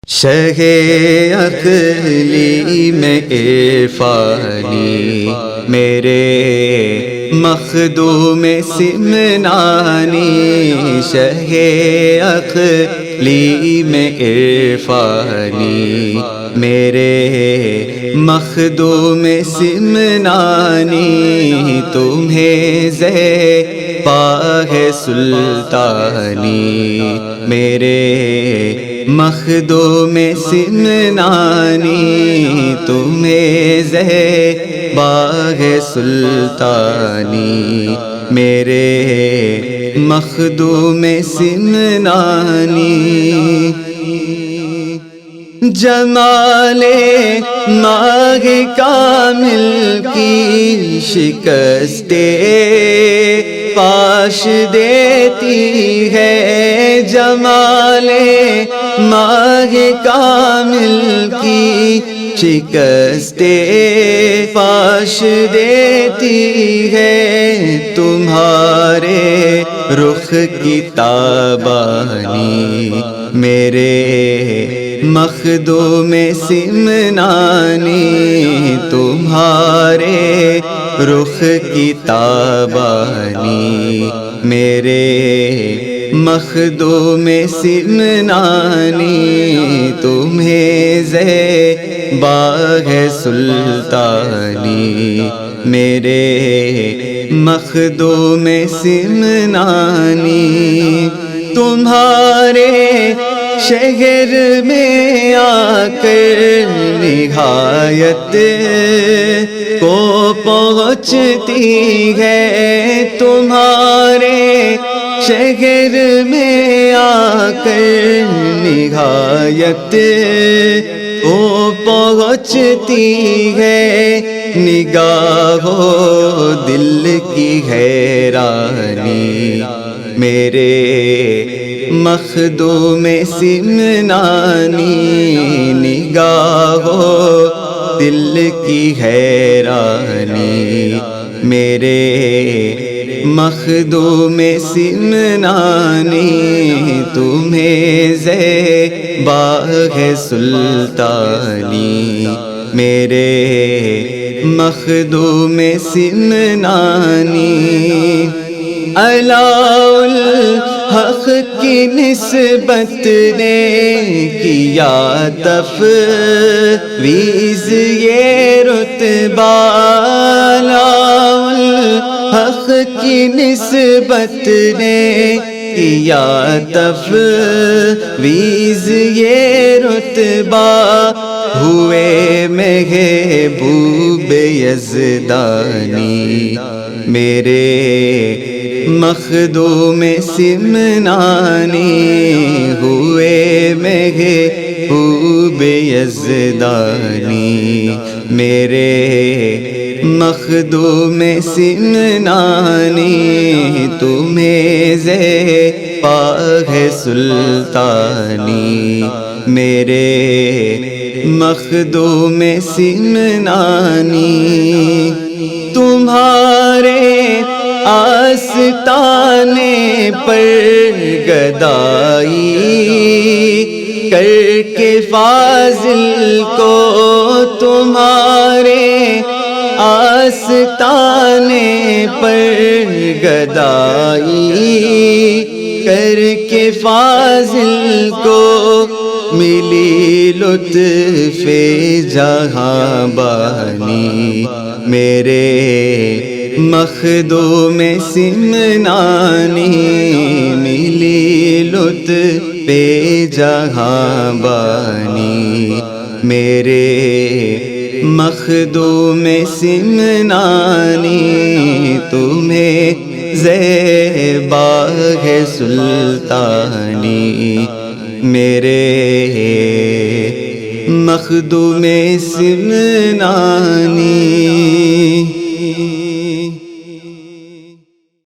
شہے اقلیم عرفانی میرے مخدوم سمنانی، شہے اقلیم عرفانی میرے مخدوم سمنانی، تمہیں زیبا ہے سلطانی میرے مخدوم سمنانی، تمہیں زیبا ہے سلطانی میرے مخدوم سمنانی، جمال ماہ کامل کی شکست پاش دیتی ہے، جمال ماہ کامل کی شکست پاش دیتی ہے، تمہارے رخ کی تابانی میرے مخدوم سمنانی، تمہارے رخ کی تابانی میرے مخدوم سمنانی، تمہیں زیبا ہے سلطانی میرے مخدوم سمنانی، تمہارے شہر میں آ کر نہایت کو پہنچتی ہے، تمہارے شہر میں آ کر نہایت کو پہنچتی ہے، نگاہو دل کی حیرانی میرے مخدوم سمنانی، نگاہو دل کی حیرانی میرے مخدوم سمنانی، تمہیں زیبا ہے سلطانی میرے مخدوم سمنانی، علاء الحق کی نسبت نے کیا تفویض یہ رتبہ، علاء الحق کی نسبت نے کیا تفویض یہ رتبہ، ہوئے محبوب یزدانی میرے مخدوم سمنانی، ہوئے محبوب یزدانی میرے مخدوم سمنانی، تمہیں زیبا ہے سلطانی میرے مخدوم سمنانی، تمہارے آستانے پر گدائی کر کے فاضل کو، تمہارے آستانے پر گدائی کر کے فاضل کو، ملی لطف جہاں بانی میرے مخدوم سمنانی، ملی لطف جہاں بانی میرے مخدوم سمنانی، تمہیں زیبا ہے سلطانی میرے مخدوم سمنانی۔